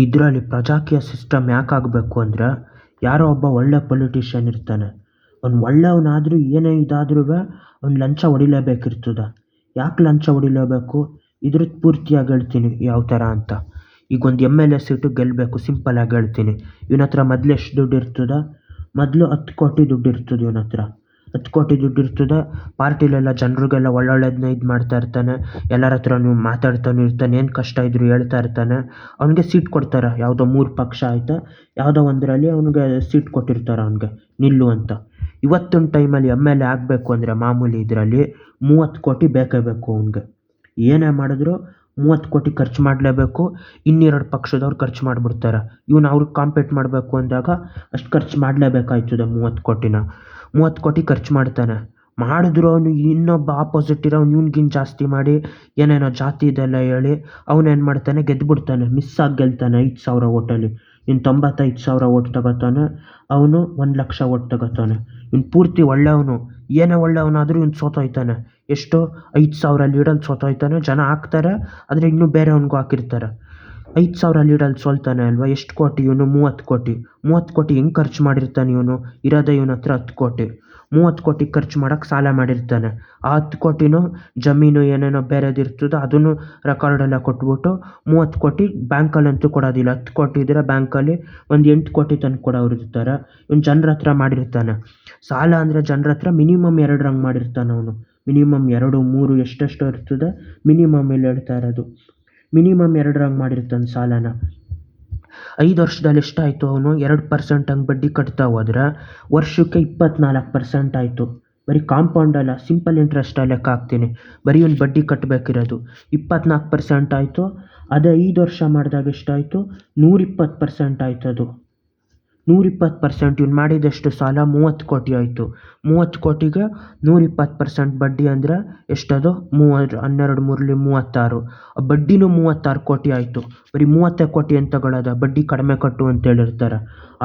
ಇದರಲ್ಲಿ ಪ್ರಜಾಕೀಯ ಸಿಸ್ಟಮ್ ಯಾಕಾಗಬೇಕು ಅಂದರೆ, ಯಾರೋ ಒಬ್ಬ ಒಳ್ಳೆ ಪೊಲಿಟಿಷಿಯನ್ ಇರ್ತಾನೆ. ಅವ್ನು ಒಳ್ಳೆಯವನಾದರೂ ಏನೇ ಇದಾದ್ರೂ ಅವ್ನು ಲಂಚ ಹೊಡಿಲೇಬೇಕಿರ್ತದೆ. ಯಾಕೆ ಲಂಚ ಹೊಡಿಲೇಬೇಕು? ಇದ್ರದ್ದು ಪೂರ್ತಿಯಾಗಿ ಹೇಳ್ತೀನಿ ಯಾವ ಥರ ಅಂತ. ಈಗ ಒಂದು MLA ಸೀಟು ಗೆಲ್ಲಬೇಕು, ಸಿಂಪಲಾಗಿ ಹೇಳ್ತೀನಿ. ಇವನ ಹತ್ರ ಮೊದಲು ಎಷ್ಟು ದುಡ್ಡು ಇರ್ತದೆ? ಮೊದಲು 10 ಕೋಟಿ ದುಡ್ಡು ಇರ್ತದೆ ಇವನ ಹತ್ರ. 10 ಕೋಟಿ ದುಡ್ಡು ಇರ್ತದೆ. ಪಾರ್ಟಿಲೆಲ್ಲ ಜನರಿಗೆಲ್ಲ ಒಳ್ಳೊಳ್ಳೆದನ್ನ ಇದು ಮಾಡ್ತಾ ಇರ್ತಾನೆ. ಎಲ್ಲರ ಹತ್ರನೂ ಮಾತಾಡ್ತಾನೆ ಇರ್ತಾನೆ. ಏನು ಕಷ್ಟ ಇದ್ರೂ ಹೇಳ್ತಾ ಇರ್ತಾನೆ. ಅವ್ನಿಗೆ ಸೀಟ್ ಕೊಡ್ತಾರೆ. ಯಾವುದೋ 3 ಪಕ್ಷ ಆಯಿತಾ, ಯಾವುದೋ ಒಂದರಲ್ಲಿ ಅವ್ನಿಗೆ ಸೀಟ್ ಕೊಟ್ಟಿರ್ತಾರೆ ಅವ್ನಿಗೆ ನಿಲ್ಲು ಅಂತ. ಇವತ್ತಿನ ಟೈಮಲ್ಲಿ MLA ಆಗಬೇಕು ಅಂದರೆ ಮಾಮೂಲಿ ಇದರಲ್ಲಿ 30 ಕೋಟಿ ಬೇಕೇ ಬೇಕು ಅವ್ನಿಗೆ. ಏನೇ ಮಾಡಿದ್ರು 30 ಕೋಟಿ ಖರ್ಚು ಮಾಡಲೇಬೇಕು. ಇನ್ನೆರಡು ಪಕ್ಷದವ್ರು ಖರ್ಚು ಮಾಡಿಬಿಡ್ತಾರೆ. ಇವ್ನು ಅವ್ರಿಗೆ ಕಾಂಪೀಟ್ ಮಾಡಬೇಕು ಅಂದಾಗ ಅಷ್ಟು ಖರ್ಚು ಮಾಡಲೇಬೇಕಾಯ್ತದೆ 30 ಕೋಟಿನ. 30 ಕೋಟಿ ಖರ್ಚು ಮಾಡ್ತಾನೆ. ಮಾಡಿದ್ರು ಅವನು ಇನ್ನೊಬ್ಬ ಆಪೋಸಿಟ್ ಇರೋನು ಇವ್ನಿಗಿನ್ನ ಜಾಸ್ತಿ ಮಾಡಿ ಏನೇನೋ ಜಾತಿ ಇದೆಲ್ಲ ಹೇಳಿ ಅವನೇನು ಮಾಡ್ತಾನೆ, ಗೆದ್ದುಬಿಡ್ತಾನೆ. ಮಿಸ್ಸಾಗಿ ಗೆಲ್ತಾನೆ 5,000 ಓಟಲ್ಲಿ. ಇನ್ನು 95,000 ಓಟ್ ತಗೋತಾನೆ. ಅವನು 1,00,000 ಓಟ್ ತಗೋತಾನೆ. ಇವ್ನು ಪೂರ್ತಿ ಒಳ್ಳೆಯವನು. ಏನೇ ಒಳ್ಳೆಯವನಾದರೂ ಇವ್ನು ಸೋತೋಯ್ತಾನೆ. ಎಷ್ಟು? 5,000 ಲೀಡಲ್ಲಿ ಸೋತೋಯ್ತಾನೆ. ಜನ ಹಾಕ್ತಾರೆ, ಆದರೆ ಇನ್ನೂ ಬೇರೆಯವ್ನಿಗೂ ಹಾಕಿರ್ತಾರೆ. 5,000 ಲೀಡಲ್ಲಿ ಸೋಲ್ತಾನೆ ಅಲ್ವಾ. ಎಷ್ಟು ಕೋಟಿ ಇವನು? 30 ಕೋಟಿ. 30 ಕೋಟಿ ಹೆಂಗೆ ಖರ್ಚು ಮಾಡಿರ್ತಾನೆ ಇವನು? ಇರೋದೇ ಇವನ ಹತ್ರ 10 ಕೋಟಿ. 30 ಕೋಟಿ ಖರ್ಚು ಮಾಡೋಕ್ಕೆ ಸಾಲ ಮಾಡಿರ್ತಾನೆ. ಆ 10 ಕೋಟಿನೂ ಜಮೀನು ಏನೇನೋ ಬೇರೆದು ಇರ್ತದೆ ಅದನ್ನು ರೆಕಾರ್ಡೆಲ್ಲ ಕೊಟ್ಬಿಟ್ಟು 30 ಕೋಟಿ ಬ್ಯಾಂಕಲ್ಲಂತೂ ಕೊಡೋದಿಲ್ಲ. 10 ಕೋಟಿ ಇದ್ದರೆ ಬ್ಯಾಂಕಲ್ಲಿ ಒಂದು 8 ಕೋಟಿ ತಂದು ಕೊಡೋರು ಇರ್ತಾರೆ. ಇವ್ನು ಜನರ ಹತ್ರ ಮಾಡಿರ್ತಾನೆ. ಸಾಲ ಅಂದರೆ ಜನರ ಹತ್ರ ಮಿನಿಮಮ್ 2 ರಂಗ್ ಮಾಡಿರ್ತಾನೆ ಅವನು. ಮಿನಿಮಮ್ 2, 3 ಎಷ್ಟೆಷ್ಟೋ ಇರ್ತದೆ. ಮಿನಿಮಮ್ ಇಲ್ಲಿ ಹೇಳ್ತಾ ಇರೋದು. ಮಿನಿಮಮ್ 2 ರಂಗ್ ಮಾಡಿರ್ತಾನೆ ಸಾಲನ. 5 ವರ್ಷದಲ್ಲಿ ಎಷ್ಟಾಯಿತು? ಅವನು 2% ಹಂಗೆ ಬಡ್ಡಿ ಕಟ್ತಾ ಹೋದ್ರೆ ವರ್ಷಕ್ಕೆ 24% ಆಯಿತು. ಬರೀ ಕಾಂಪೌಂಡ್ ಅಲ್ಲ, ಸಿಂಪಲ್ ಇಂಟ್ರೆಸ್ಟ್ ಲೆಕ್ಕ ಹಾಕ್ತೀನಿ. ಬರೀ ಒಂದು ಬಡ್ಡಿ ಕಟ್ಟಬೇಕಿರೋದು 24% ಆಯಿತು. ಅದೇ 5 ವರ್ಷ ಮಾಡಿದಾಗ ಎಷ್ಟಾಯಿತು? 120% ಆಯಿತು. ಅದು 120%. ಇವ್ನು ಮಾಡಿದಷ್ಟು ಸಾಲ 30 ಕೋಟಿ ಆಯಿತು. 30 ಕೋಟಿಗೆ 120% ಬಡ್ಡಿ ಅಂದರೆ ಎಷ್ಟದು? 12 3 36. ಆ ಬಡ್ಡಿನೂ 36 ಕೋಟಿ ಆಯಿತು. ಬರೀ 30 ಕೋಟಿ ಅಂತ ತಗೊಳ್ಳೋದ? ಬಡ್ಡಿ ಕಡಿಮೆ ಕಟ್ಟು ಅಂತ ಹೇಳಿರ್ತಾರೆ.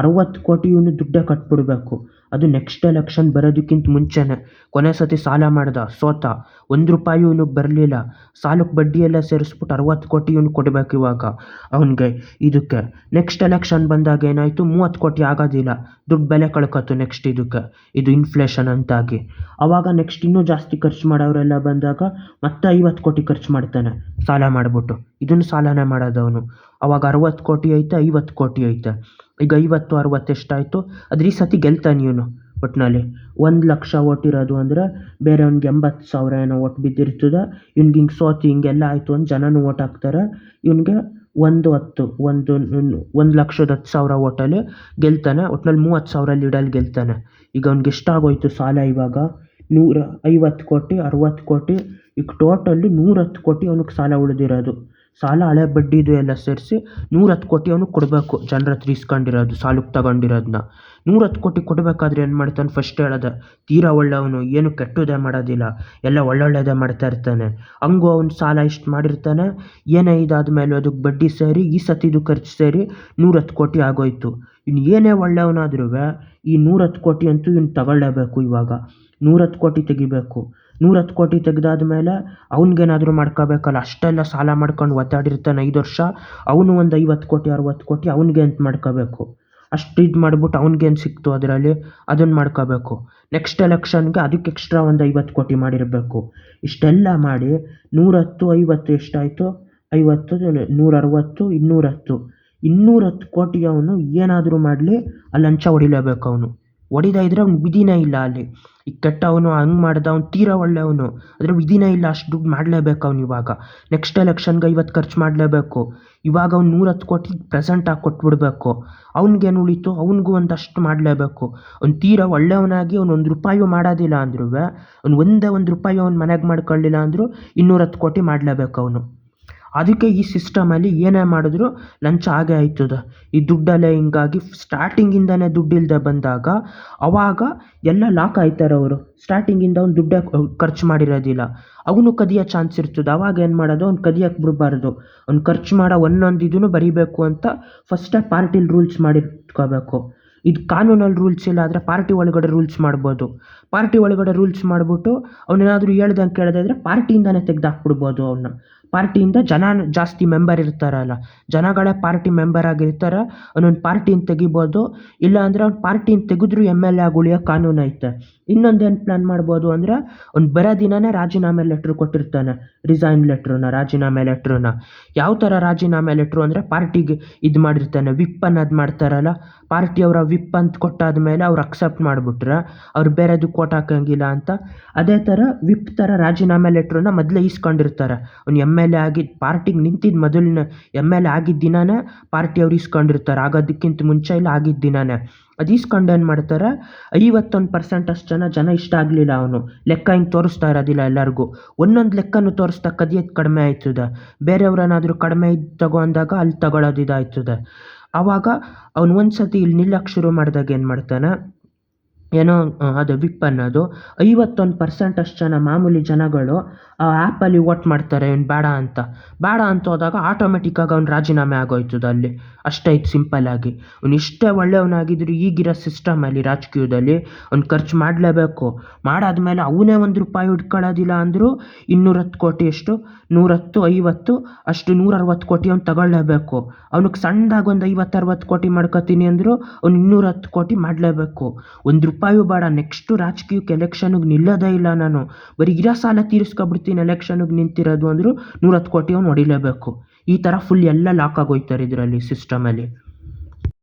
60 ಕೋಟಿ ಇವನು ದುಡ್ಡೇ ಕಟ್ಬಿಡ್ಬೇಕು. ಅದು ನೆಕ್ಸ್ಟ್ ಎಲೆಕ್ಷನ್ ಬರೋದಕ್ಕಿಂತ ಮುಂಚೆನೇ. ಕೊನೆ ಸತಿ ಸಾಲ ಮಾಡ್ದ, ಸೋತ. 1 ರೂಪಾಯಿ ಇವನಿಗೆ ಬರಲಿಲ್ಲ. ಸಾಲಕ್ಕೆ ಬಡ್ಡಿ ಎಲ್ಲ ಸೇರಿಸ್ಬಿಟ್ಟು 60 ಕೋಟಿ ಇವನು ಕೊಡಬೇಕು ಇವಾಗ ಅವನಿಗೆ. ಇದಕ್ಕೆ ನೆಕ್ಸ್ಟ್ ಎಲೆಕ್ಷನ್ ಬಂದಾಗ ಏನಾಯಿತು? 30 ಕೋಟಿ ಆಗೋದಿಲ್ಲ. ದುಡ್ಡು ಬೆಲೆ ಕಳ್ಕೊತು ನೆಕ್ಸ್ಟ್ ಇದಕ್ಕೆ. ಇದು ಇನ್ಫ್ಲೇಷನ್ ಅಂತಾಗಿ. ಆವಾಗ ನೆಕ್ಸ್ಟ್ ಇನ್ನೂ ಜಾಸ್ತಿ ಖರ್ಚು ಮಾಡೋರೆಲ್ಲ ಬಂದಾಗ ಮತ್ತೆ 50 ಕೋಟಿ ಖರ್ಚು ಮಾಡ್ತಾನೆ ಸಾಲ ಮಾಡಿಬಿಟ್ಟು. ಇದನ್ನು ಸಾಲನೇ ಮಾಡೋದವನು. ಆವಾಗ 60 ಕೋಟಿ ಐತೆ, 50 ಕೋಟಿ ಐತೆ. ಈಗ 50, 60 ಎಷ್ಟಾಯಿತು? ಅದ್ರ ಈ ಸತಿ ಗೆಲ್ತಾನೆ ಇವನು. ಒಟ್ಟಿನಲ್ಲಿ 1,00,000 ಓಟ್ ಇರೋದು ಅಂದರೆ ಬೇರೆಯವ್ನಿಗೆ 80,000 ಏನೋ ಓಟ್ ಬಿದ್ದಿರ್ತದೆ. ಇವ್ನಿಗೆ ಹಿಂಗೆ ಸೋತು ಹಿಂಗೆಲ್ಲ ಆಯಿತು ಅಂತ ಜನನೂ ಓಟ್ ಹಾಕ್ತಾರೆ. ಇವ್ನಿಗೆ 1,10,000 ಓಟಲ್ಲಿ ಗೆಲ್ತಾನೆ. ಒಟ್ಟಿನಲ್ಲಿ 30,000 ಲೀಡಲ್ಲಿ ಗೆಲ್ತಾನೆ. ಈಗ ಅವ್ನಿಗೆ ಎಷ್ಟಾಗೋಯ್ತು ಸಾಲ ಇವಾಗ? 150 ಕೋಟಿ, 60 ಕೋಟಿ. ಈಗ ಟೋಟಲ್ಲಿ 110 ಕೋಟಿ ಅವ್ನಿಗೆ ಸಾಲ ಉಳಿದಿರೋದು. ಸಾಲ ಹಳೆ ಬಡ್ಡಿದು ಎಲ್ಲ ಸೇರಿಸಿ 110 ಕೋಟಿ ಅವನಿಗೆ ಕೊಡಬೇಕು. ಜನರ ಹತ್ರ ಇಸ್ಕೊಂಡಿರೋದು, ಸಾಲಕ್ಕೆ ತಗೊಂಡಿರೋದನ್ನ 110 ಕೋಟಿ ಕೊಡಬೇಕಾದ್ರೆ ಏನು ಮಾಡ್ತಾನೆ? ಫಸ್ಟ್ ಹೇಳೋದೆ, ತೀರಾ ಒಳ್ಳೆಯವನು, ಏನು ಕೆಟ್ಟದೇ ಮಾಡೋದಿಲ್ಲ, ಎಲ್ಲ ಒಳ್ಳೊಳ್ಳೆದೇ ಮಾಡ್ತಾ ಇರ್ತಾನೆ. ಹಂಗೂ ಅವ್ನು ಸಾಲ ಇಷ್ಟು ಮಾಡಿರ್ತಾನೆ. ಏನೇ ಇದಾದ್ಮೇಲೆ ಅದಕ್ಕೆ ಬಡ್ಡಿ ಸೇರಿ ಈ ಸತಿದು ಖರ್ಚು ಸೇರಿ 110 ಕೋಟಿ ಆಗೋಯ್ತು. ಇನ್ನು ಏನೇ ಒಳ್ಳೆಯವನಾದ್ರೂ ಈ 110 ಕೋಟಿ ಅಂತೂ ಇವ್ನು ತಗೊಳ್ಳೇಬೇಕು. ಇವಾಗ 110 ಕೋಟಿ ತೆಗಿಬೇಕು. 110 ಕೋಟಿ ತೆಗೆದಾದ್ಮೇಲೆ ಅವ್ನಿಗೇನಾದರೂ ಮಾಡ್ಕೋಬೇಕಲ್ಲ. ಅಷ್ಟೆಲ್ಲ ಸಾಲ ಮಾಡ್ಕೊಂಡು ಒದ್ದಾಡಿರ್ತಾನೆ 5 ವರ್ಷ. ಅವನು ಒಂದು 50 ಕೋಟಿ 60 ಕೋಟಿ ಅವ್ನಿಗೆ ಅಂತ ಮಾಡ್ಕೋಬೇಕು. ಅಷ್ಟು ಇದು ಮಾಡಿಬಿಟ್ಟು ಅವ್ನಿಗೇನು ಸಿಕ್ತು ಅದರಲ್ಲಿ ಅದನ್ನು ಮಾಡ್ಕೋಬೇಕು. ನೆಕ್ಸ್ಟ್ ಎಲೆಕ್ಷನ್ಗೆ ಅದಕ್ಕೆ ಎಕ್ಸ್ಟ್ರಾ ಒಂದು 50 ಕೋಟಿ ಮಾಡಿರಬೇಕು. ಇಷ್ಟೆಲ್ಲ ಮಾಡಿ 110, 50 ಎಷ್ಟಾಯಿತು? 50, 160, 210. 210 ಕೋಟಿ ಅವನು ಏನಾದರೂ ಮಾಡಲಿ ಅಲ್ಲಿ ಲಂಚ ಹೊಡಿಲೇಬೇಕು ಅವನು. ಹೊಡಿತಾ ಇದ್ರೆ ಅವ್ನು ವಿಧಿನೇ ಇಲ್ಲ ಅಲ್ಲಿ. ಈಗ ಕೆಟ್ಟವನು ಹಂಗೆ ಮಾಡ್ದ, ಅವ್ನು ತೀರಾ ಒಳ್ಳೆಯವನು, ಆದರೆ ವಿಧಿನೇ ಇಲ್ಲ. ಅಷ್ಟು ದುಡ್ಡು ಮಾಡಲೇಬೇಕು ಅವ್ನು ಇವಾಗ. ನೆಕ್ಸ್ಟ್ ಎಲೆಕ್ಷನ್ಗೆ 50 ಖರ್ಚು ಮಾಡಲೇಬೇಕು. ಇವಾಗ ಅವ್ನು 110 ಕೋಟಿ ಪ್ರೆಸೆಂಟಾಗಿ ಕೊಟ್ಬಿಡ್ಬೇಕು. ಅವ್ನಿಗೇನು ಉಳೀತು? ಅವ್ನಿಗೂ ಒಂದಷ್ಟು ಮಾಡಲೇಬೇಕು. ಅವ್ನು ತೀರಾ ಒಳ್ಳೆಯವನಾಗಿ ಅವ್ನು 1 ರೂಪಾಯಿ ಮಾಡೋದಿಲ್ಲ ಅಂದ್ರೂ, ಅವ್ನು ಒಂದೇ 1 ರೂಪಾಯಿ ಅವ್ನು ಮನೆಗೆ ಮಾಡ್ಕೊಳ್ಳಿಲ್ಲ ಅಂದರೂ 210 ಕೋಟಿ ಮಾಡಲೇಬೇಕು ಅವನು. ಅದಕ್ಕೆ ಈ ಸಿಸ್ಟಮಲ್ಲಿ ಏನೇ ಮಾಡಿದ್ರು ಲಂಚ ಆಗೇ ಆಯ್ತದೆ. ಈ ದುಡ್ಡಲ್ಲೇ ಹಿಂಗಾಗಿ ಸ್ಟಾರ್ಟಿಂಗಿಂದನೇ ದುಡ್ಡು ಇಲ್ಲದೆ ಬಂದಾಗ ಅವಾಗ ಎಲ್ಲ ಲಾಕ್ ಆಯ್ತಾರೆ ಅವರು. ಸ್ಟಾರ್ಟಿಂಗಿಂದ ಅವ್ನು ದುಡ್ಡೇ ಖರ್ಚು ಮಾಡಿರೋದಿಲ್ಲ. ಅವನು ಕದಿಯೋ ಚಾನ್ಸ್ ಇರ್ತದೆ. ಅವಾಗ ಏನು ಮಾಡೋದು? ಅವ್ನು ಕದಿಯಕ್ಕೆ ಬಿಡಬಾರ್ದು. ಅವ್ನು ಖರ್ಚು ಮಾಡೋ ಒಂದೊಂದು ಇದನ್ನು ಬರೀಬೇಕು ಅಂತ ಫಸ್ಟೇ ಪಾರ್ಟಿಲಿ ರೂಲ್ಸ್ ಮಾಡಿಟ್ಕೋಬೇಕು. ಇದು ಕಾನೂನಲ್ಲಿ ರೂಲ್ಸ್ ಇಲ್ಲ, ಆದರೆ ಪಾರ್ಟಿ ಒಳಗಡೆ ರೂಲ್ಸ್ ಮಾಡ್ಬೋದು. ಪಾರ್ಟಿ ಒಳಗಡೆ ರೂಲ್ಸ್ ಮಾಡಿಬಿಟ್ಟು ಅವನೇನಾದರೂ ಹೇಳ್ದಂಗೆ ಕೇಳದೇ ಇದ್ದರೆ ಪಾರ್ಟಿಯಿಂದನೇ ತೆಗೆದಾಕ್ಬಿಡ್ಬೋದು ಅವನ್ನ. ಪಾರ್ಟಿಯಿಂದ ಜನ ಜಾಸ್ತಿ ಮೆಂಬರ್ ಇರ್ತಾರಲ್ಲ, ಜನಗಳೇ ಪಾರ್ಟಿ ಮೆಂಬರ್ ಆಗಿರ್ತಾರೆ, ಅವನೊಂದು ಪಾರ್ಟಿನ ತೆಗಿಬೋದು. ಇಲ್ಲ ಅಂದರೆ ಅವ್ನು ಪಾರ್ಟಿನ ತೆಗೆದ್ರು MLA ಆಗಿ ಉಳಿಯೋ ಕಾನೂನು ಐತೆ. ಇನ್ನೊಂದೇನು ಪ್ಲ್ಯಾನ್ ಮಾಡ್ಬೋದು ಅಂದರೆ, ಅವ್ನು ಬರೋ ದಿನವೇ ರಾಜೀನಾಮೆ ಲೆಟ್ರ್ ಕೊಟ್ಟಿರ್ತಾನೆ, ರಿಸೈನ್ ಲೆಟ್ರನ್ನ, ರಾಜೀನಾಮೆ ಲೆಟ್ರನ್ನ. ಯಾವ ಥರ ರಾಜೀನಾಮೆ ಲೆಟ್ರು ಅಂದರೆ, ಪಾರ್ಟಿಗೆ ಇದು ಮಾಡಿರ್ತಾನೆ, ವಿಪ್ ಅನ್ನೋದು ಮಾಡ್ತಾರಲ್ಲ, ಪಾರ್ಟಿಯವರ ವಿಪ್ ಅಂತ ಕೊಟ್ಟಾದ್ಮೇಲೆ ಅವ್ರು ಅಕ್ಸೆಪ್ಟ್ ಮಾಡಿಬಿಟ್ರೆ ಅವ್ರು ಬೇರೆದಕ್ಕೆ ಓಟ್ ಹಾಕೋಂಗಿಲ್ಲ ಅಂತ, ಅದೇ ಥರ ವಿಪ್ ಥರ ರಾಜೀನಾಮೆ ಲೆಟ್ರನ್ನ ಮೊದಲೇ ಈಸ್ಕೊಂಡಿರ್ತಾರೆ. ಅವ್ನು MLA ಆಗಿದ್ದು, ಪಾರ್ಟಿಗೆ ನಿಂತಿದ್ದು ಮೊದಲನೇ MLA ಆಗಿದ್ದ ದಿನವೇ ಪಾರ್ಟಿಯವ್ರು ಈಸ್ಕೊಂಡಿರ್ತಾರೆ, ಆಗೋದಕ್ಕಿಂತ ಮುಂಚೆ ಇಲ್ಲ ಆಗಿದ್ದ ದಿನವೇ. ಅದು ಈಸ್ಕೊಂಡು ಏನು ಮಾಡ್ತಾರೆ, 51% ಅಷ್ಟು ಜನ ಇಷ್ಟ ಆಗಲಿಲ್ಲ ಅವನು ಲೆಕ್ಕ ಹಿಂಗೆ ತೋರಿಸ್ತಾ ಇರೋದಿಲ್ಲ ಎಲ್ಲರಿಗೂ, ಒಂದೊಂದು ಲೆಕ್ಕನೂ ತೋರಿಸ್ತಾ ಕದಿಯೋದು ಕಡಿಮೆ ಆಯ್ತದೆ. ಬೇರೆಯವ್ರನ್ನಾದರೂ ಕಡಿಮೆ ಇದು ತಗೋ ಅಂದಾಗ ಅಲ್ಲಿ ತಗೊಳ್ಳೋದು ಇದಾಯ್ತದೆ. ಆವಾಗ ಅವ್ನು ಒಂದು ಸತಿ ಇಲ್ಲಿ ನಿಲ್ಲಕ್ಕೆ ಶುರು ಮಾಡಿದಾಗ ಏನು ಮಾಡ್ತಾನೆ, ಏನೋ ಅದು ವಿಪ್ ಅನ್ನೋದು 51% ಅಷ್ಟು ಜನ ಮಾಮೂಲಿ ಜನಗಳು ಆ ಆ್ಯಪಲ್ಲಿ ವೋಟ್ ಮಾಡ್ತಾರೆ ಇವ್ನು ಬೇಡ ಅಂತ ಹೋದಾಗ ಆಟೋಮೆಟಿಕ್ಕಾಗಿ ಅವ್ನು ರಾಜೀನಾಮೆ ಆಗೋಯ್ತದೆ ಅಲ್ಲಿ. ಅಷ್ಟೈತೆ ಸಿಂಪಲ್ಲಾಗಿ. ಅವ್ನು ಇಷ್ಟೇ ಒಳ್ಳೆಯವನಾಗಿದ್ರು ಈಗಿರೋ ಸಿಸ್ಟಮಲ್ಲಿ, ರಾಜಕೀಯದಲ್ಲಿ ಅವ್ನು ಖರ್ಚು ಮಾಡಲೇಬೇಕು. ಮಾಡಾದ್ಮೇಲೆ ಅವನೇ ₹1 ಇಟ್ಕೊಳ್ಳೋದಿಲ್ಲ ಅಂದರೂ 210 ಕೋಟಿ, ಎಷ್ಟು 110, 50 ಅಷ್ಟು 160 ಕೋಟಿ ಅವ್ನು ತಗೊಳ್ಳೇಬೇಕು. ಅವ್ನಿಗೆ ಸಣ್ಣದಾಗಿ ಒಂದು 50-60 ಕೋಟಿ ಮಾಡ್ಕೊತೀನಿ ಅಂದರೂ ಅವ್ನು 210 ಕೋಟಿ ಮಾಡಲೇಬೇಕು. ₹1 ಬೇಡ. ನೆಕ್ಸ್ಟು ರಾಜಕೀಯಕ್ಕೆ ಎಲೆಕ್ಷನ್ಗೆ ನಿಲ್ಲೋದೇ ಇಲ್ಲ ನಾನು, ಬರೀ ಇರೋ ಸಾಲ ತೀರಿಸ್ಕೊಬಿಡ್ತೀನಿ ಎಲೆಕ್ಷನ್ಗೆ ನಿಂತಿರೋದು ಅಂದರೂ 110 ಕೋಟಿ ಅವ್ನು ಹೊಡಿಲೇಬೇಕು. ಈ ಥರ ಫುಲ್ ಎಲ್ಲ ಲಾಕ್ ಆಗೋಯ್ತಾರೆ ಇದರಲ್ಲಿ ಸಿಸ್ಟಮಲ್ಲಿ.